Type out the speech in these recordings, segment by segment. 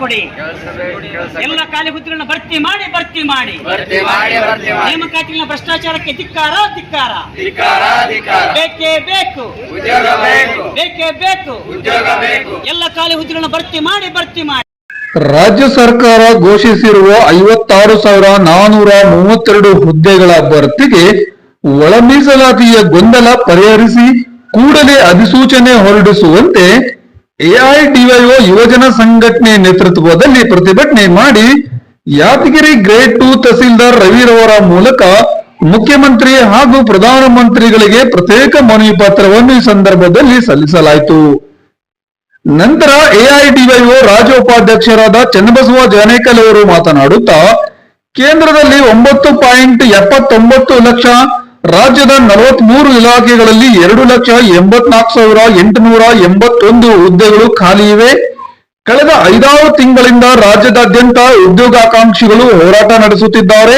ಕೊಡಿ. ಎಲ್ಲ ಖಾಲಿ ಹುದ್ದೆಗಳನ್ನ ಭರ್ತಿ ಮಾಡಿ ನೇಮಕಾತಿಗಳ ಭ್ರಷ್ಟಾಚಾರಕ್ಕೆ ಧಿಕ್ಕಾರ. ಬೇಕೇ ಬೇಕು ಎಲ್ಲ ಖಾಲಿ ಹುದ್ದೆಗಳನ್ನ ಭರ್ತಿ ಮಾಡಿ. ರಾಜ್ಯ ಸರ್ಕಾರ ಘೋಷಿಸಿರುವ 56,432 ಹುದ್ದೆಗಳ ಭರ್ತಿಗೆ ಒಳ ಮೀಸಲಾತಿಯ ಗೊಂದಲ ಪರಿಹರಿಸಿ ಕೂಡಲೇ ಅಧಿಸೂಚನೆ ಹೊರಡಿಸುವಂತೆ ಎಐಡಿವೈಒ ಯುವಜನ ಸಂಘಟನೆ ನೇತೃತ್ವದಲ್ಲಿ ಪ್ರತಿಭಟನೆ ಮಾಡಿ ಯಾದಗಿರಿ ಗ್ರೇಡ್ 2 ತಹಸೀಲ್ದಾರ್ ರವಿರವರ ಮೂಲಕ ಮುಖ್ಯಮಂತ್ರಿ ಹಾಗೂ ಪ್ರಧಾನಮಂತ್ರಿಗಳಿಗೆ ಪ್ರತ್ಯೇಕ ಮನವಿ ಪತ್ರವನ್ನು ಈ ಸಂದರ್ಭದಲ್ಲಿ ಸಲ್ಲಿಸಲಾಯಿತು. ನಂತರ ಎಐಡಿವೈಒ ರಾಜ್ಯ ಉಪಾಧ್ಯಕ್ಷರಾದ ಚನ್ನಬಸವ ಜಾನೇಕಲ್ ಅವರು ಮಾತನಾಡುತ್ತಾ, ಕೇಂದ್ರದಲ್ಲಿ 9.79 ಲಕ್ಷ, ರಾಜ್ಯದ 43 ಇಲಾಖೆಗಳಲ್ಲಿ 2,84,881 ಹುದ್ದೆಗಳು ಖಾಲಿ ಇವೆ. ಕಳೆದ 5-6 ತಿಂಗಳಿಂದ ರಾಜ್ಯದಾದ್ಯಂತ ಉದ್ಯೋಗಾಕಾಂಕ್ಷಿಗಳು ಹೋರಾಟ ನಡೆಸುತ್ತಿದ್ದಾರೆ.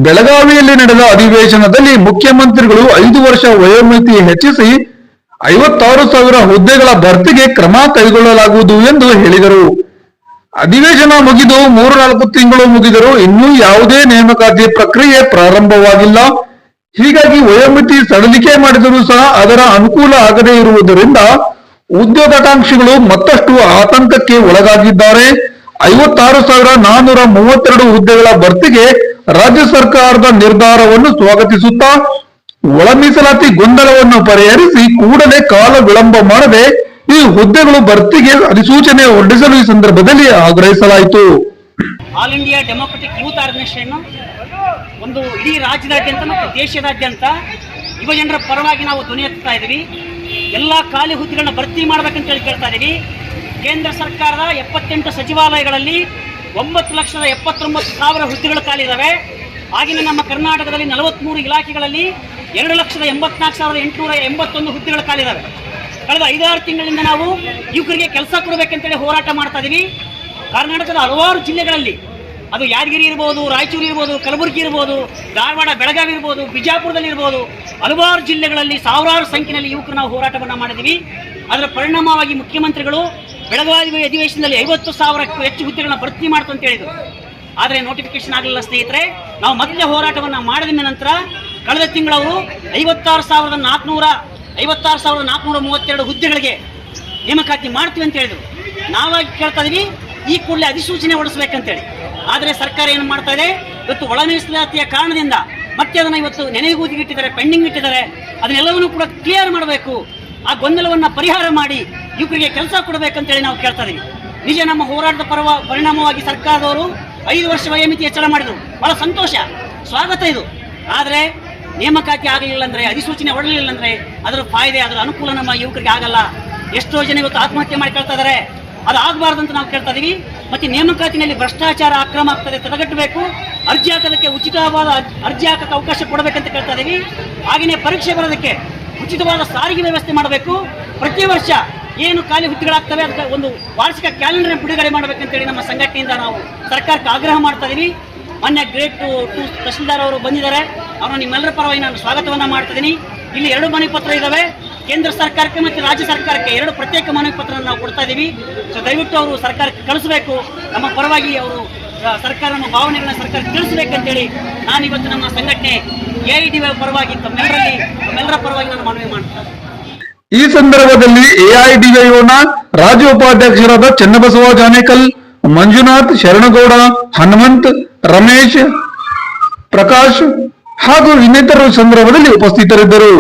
ಬೆಳಗಾವಿಯಲ್ಲಿ ನಡೆದ ಅಧಿವೇಶನದಲ್ಲಿ ಮುಖ್ಯಮಂತ್ರಿಗಳು 5 ವರ್ಷ ವಯೋಮಿತಿ ಹೆಚ್ಚಿಸಿ 56,000 ಹುದ್ದೆಗಳ ಭರ್ತಿಗೆ ಕ್ರಮ ಕೈಗೊಳ್ಳಲಾಗುವುದು ಎಂದು ಹೇಳಿದರು. ಅಧಿವೇಶನ ಮುಗಿದು 3-4 ತಿಂಗಳು ಮುಗಿದರೂ ಇನ್ನೂ ಯಾವುದೇ ನೇಮಕಾತಿ ಪ್ರಕ್ರಿಯೆ ಪ್ರಾರಂಭವಾಗಿಲ್ಲ. ಹೀಗಾಗಿ ವಯೋಮಿತಿ ಸಡಿಲಿಕೆ ಮಾಡಿದರೂ ಸಹ ಅದರ ಅನುಕೂಲ ಆಗದೇ ಇರುವುದರಿಂದ ಉದ್ಯೋಗಾಕಾಂಕ್ಷಿಗಳು ಮತ್ತಷ್ಟು ಆತಂಕಕ್ಕೆ ಒಳಗಾಗಿದ್ದಾರೆ. 56,432 ಹುದ್ದೆಗಳ ಭರ್ತಿಗೆ ರಾಜ್ಯ ಸರ್ಕಾರದ ನಿರ್ಧಾರವನ್ನು ಸ್ವಾಗತಿಸುತ್ತಾ ಒಳ ಮೀಸಲಾತಿ ಗೊಂದಲವನ್ನು ಪರಿಹರಿಸಿ ಕೂಡಲೇ ಕಾಲ ವಿಳಂಬ ಮಾಡದೆ ಈ ಹುದ್ದೆಗಳು ಭರ್ತಿಗೆ ಅಧಿಸೂಚನೆ ಹೊರಡಿಸಲು ಈ ಸಂದರ್ಭದಲ್ಲಿ ಆಗ್ರಹಿಸಲಾಯಿತು. All India Democratic Youth Organisation ಒಂದು ಇಡೀ ರಾಜ್ಯದಾದ್ಯಂತ ಮತ್ತು ದೇಶದಾದ್ಯಂತ ಯುವ ಜನರ ಪರವಾಗಿ ನಾವು ಧ್ವನಿ ಎತ್ತಾ ಇದ್ದೀವಿ. ಎಲ್ಲ ಖಾಲಿ ಹುದ್ದೆಗಳನ್ನ ಭರ್ತಿ ಮಾಡ್ಬೇಕಂತ ಹೇಳಿ ಕೇಳ್ತಾ ಇದ್ದೀವಿ. ಕೇಂದ್ರ ಸರ್ಕಾರದ 78 ಸಚಿವಾಲಯಗಳಲ್ಲಿ 9,79,000 ಹುದ್ದೆಗಳು ಖಾಲಿ ಇದಾವೆ. ಆಗಿನ ನಮ್ಮ ಕರ್ನಾಟಕದಲ್ಲಿ 43 ಇಲಾಖೆಗಳಲ್ಲಿ 2,84,881 ಹುದ್ದೆಗಳು ಖಾಲಿ ಇದಾವೆ. ಕಳೆದ 5-6 ತಿಂಗಳಿಂದ ನಾವು ಯುವಕರಿಗೆ ಕೆಲಸ ಕೊಡಬೇಕಂತೇಳಿ ಹೋರಾಟ ಮಾಡ್ತಾ ಇದೀವಿ. ಕರ್ನಾಟಕದ ಹಲವಾರು ಜಿಲ್ಲೆಗಳಲ್ಲಿ, ಅದು ಯಾದಗಿರಿ ಇರ್ಬೋದು, ರಾಯಚೂರು ಇರ್ಬೋದು, ಕಲಬುರಗಿ ಇರ್ಬೋದು, ಧಾರವಾಡ, ಬೆಳಗಾವಿ ಇರ್ಬೋದು, ಬಿಜಾಪುರದಲ್ಲಿ ಇರ್ಬೋದು, ಹಲವಾರು ಜಿಲ್ಲೆಗಳಲ್ಲಿ ಸಾವಿರಾರು ಸಂಖ್ಯೆಯಲ್ಲಿ ಯುವಕರು ನಾವು ಹೋರಾಟವನ್ನು ಮಾಡಿದ್ದೀವಿ. ಅದರ ಪರಿಣಾಮವಾಗಿ ಮುಖ್ಯಮಂತ್ರಿಗಳು ಬೆಳಗಾವಿ ಅಧಿವೇಶನದಲ್ಲಿ 50,000ಕ್ಕೂ ಹೆಚ್ಚು ಹುದ್ದೆಗಳನ್ನ ಭರ್ತಿ ಮಾಡ್ತು ಅಂತ ಹೇಳಿದರು. ಆದರೆ ನೋಟಿಫಿಕೇಶನ್ ಆಗಲಿಲ್ಲ ಸ್ನೇಹಿತರೆ. ನಾವು ಮತ್ತೆ ಹೋರಾಟವನ್ನು ಮಾಡಿದ ನಂತರ ಕಳೆದ ತಿಂಗಳವರು 56,432 ಹುದ್ದೆಗಳಿಗೆ ನೇಮಕಾತಿ ಮಾಡ್ತೀವಿ ಅಂತ ಹೇಳಿದ್ರು. ನಾವಾಗಿ ಕೇಳ್ತಾ ಇದೀವಿ, ಈ ಕೂಡಲೇ ಅಧಿಸೂಚನೆ ಹೊರಡಿಸಬೇಕಂತೇಳಿ. ಆದರೆ ಸರ್ಕಾರ ಏನು ಮಾಡ್ತಾ ಇದೆ, ಇವತ್ತು ಒಳ ಮೀಸಲಾತಿಯ ಕಾರಣದಿಂದ ಮತ್ತೆ ಅದನ್ನು ಇವತ್ತು ನೆನೆಗೂದಿಗಿಟ್ಟಿದ್ದಾರೆ, ಪೆಂಡಿಂಗ್ ಇಟ್ಟಿದ್ದಾರೆ. ಅದನ್ನೆಲ್ಲವನ್ನೂ ಕೂಡ ಕ್ಲಿಯರ್ ಮಾಡಬೇಕು, ಆ ಗೊಂದಲವನ್ನು ಪರಿಹಾರ ಮಾಡಿ ಯುವಕರಿಗೆ ಕೆಲಸ ಕೊಡಬೇಕಂತೇಳಿ ನಾವು ಕೇಳ್ತಾ ಇದೀವಿ. ನಿಜ, ನಮ್ಮ ಹೋರಾಟದ ಪರಿಣಾಮವಾಗಿ ಸರ್ಕಾರದವರು 5 ವರ್ಷ ವಯೋಮಿತಿ ಹೆಚ್ಚಳ ಮಾಡಿದರು. ಬಹಳ ಸಂತೋಷ, ಸ್ವಾಗತ ಇದು. ಆದರೆ ನೇಮಕಾತಿ ಆಗಲಿಲ್ಲ ಅಂದರೆ, ಅಧಿಸೂಚನೆ ಹೊರಡಲಿಲ್ಲ ಅಂದರೆ ಅದರ ಫಾಯ್ದೆ, ಅದರ ಅನುಕೂಲ ನಮ್ಮ ಯುವಕರಿಗೆ ಆಗಲ್ಲ. ಎಷ್ಟೋ ಜನ ಇವತ್ತು ಆತ್ಮಹತ್ಯೆ ಮಾಡಿ ಕೇಳ್ತಾ ಇದ್ದಾರೆ. ಅದು ಆಗಬಾರ್ದು ಅಂತ ನಾವು ಕೇಳ್ತಾ ಇದೀವಿ. ಮತ್ತೆ ನೇಮಕಾತಿನಲ್ಲಿ ಭ್ರಷ್ಟಾಚಾರ, ಅಕ್ರಮ ಆಗ್ತದೆ, ತಡೆಗಟ್ಟಬೇಕು. ಅರ್ಜಿ ಹಾಕೋದಕ್ಕೆ ಉಚಿತವಾದ ಅರ್ಜಿ ಹಾಕಕ್ಕೆ ಅವಕಾಶ ಕೊಡಬೇಕಂತ ಕೇಳ್ತಾ ಇದೀವಿ. ಹಾಗೆಯೇ ಪರೀಕ್ಷೆ ಬರೋದಕ್ಕೆ ಉಚಿತವಾದ ಸಾರಿಗೆ ವ್ಯವಸ್ಥೆ ಮಾಡಬೇಕು. ಪ್ರತಿ ವರ್ಷ ಏನು ಖಾಲಿ ಹುದ್ದೆಗಳಾಗ್ತವೆ ಅದಕ್ಕೆ ಒಂದು ವಾರ್ಷಿಕ ಕ್ಯಾಲೆಂಡರ್ ಬಿಡುಗಡೆ ಮಾಡಬೇಕಂತೇಳಿ ನಮ್ಮ ಸಂಘಟನೆಯಿಂದ ನಾವು ಸರ್ಕಾರಕ್ಕೆ ಆಗ್ರಹ ಮಾಡ್ತಾ ಇದೀವಿ. ಮೊನ್ನೆ ಗ್ರೇಡ್ 2 ತಹಸೀಲ್ದಾರ್ ಅವರು ಬಂದಿದ್ದಾರೆ. ಅವರನ್ನು ನಿಮ್ಮೆಲ್ಲರ ಪರವಾಗಿ ನಾನು ಸ್ವಾಗತವನ್ನು ಮಾಡ್ತಿದ್ದೀನಿ. ಇಲ್ಲಿ 2 ಮನವಿ ಪತ್ರ ಇದ್ದಾವೆ. ಕೇಂದ್ರ ಸರ್ಕಾರಕ್ಕೆ ಮತ್ತು ರಾಜ್ಯ ಸರ್ಕಾರಕ್ಕೆ 2 ಪ್ರತ್ಯೇಕ ಮನವಿ ಪತ್ರ ನಾವು ಕೊಡ್ತಾ ಇದ್ದೀವಿ. ಸೊ ದಯವಿಟ್ಟು ಅವರು ಸರ್ಕಾರಕ್ಕೆ ಕಳಿಸಬೇಕು. ನಮ್ಮ ಪರವಾಗಿ ಅವರು ಸರ್ಕಾರ ನಮ್ಮ ಭಾವನೆಗಳನ್ನ ಸರ್ಕಾರಕ್ಕೆ ತಿಳಿಸಬೇಕಂತೇಳಿ ನಾನು ಇವತ್ತು ನಮ್ಮ ಸಂಘಟನೆ ಎಐಡಿವೈ ಪರವಾಗಿ ತಮ್ಮೆಲ್ಲರ ಪರವಾಗಿ ನಾನು ಮನವಿ ಮಾಡ್ತೇನೆ. ಈ ಸಂದರ್ಭದಲ್ಲಿ ಎಐಡಿವೈಒನ ರಾಜ್ಯ ಉಪಾಧ್ಯಕ್ಷರಾದ ಚನ್ನಬಸವ ಜಾನೇಕಲ್, ಮಂಜುನಾಥ್, ಶರಣಗೌಡ, ಹನುಮಂತ್, ರಮೇಶ್, ಪ್ರಕಾಶ್ ಹಾಗೂ ಇನ್ನಿತರರು ಸಂದರ್ಭದಲ್ಲಿ ಉಪಸ್ಥಿತರಿದ್ದರು.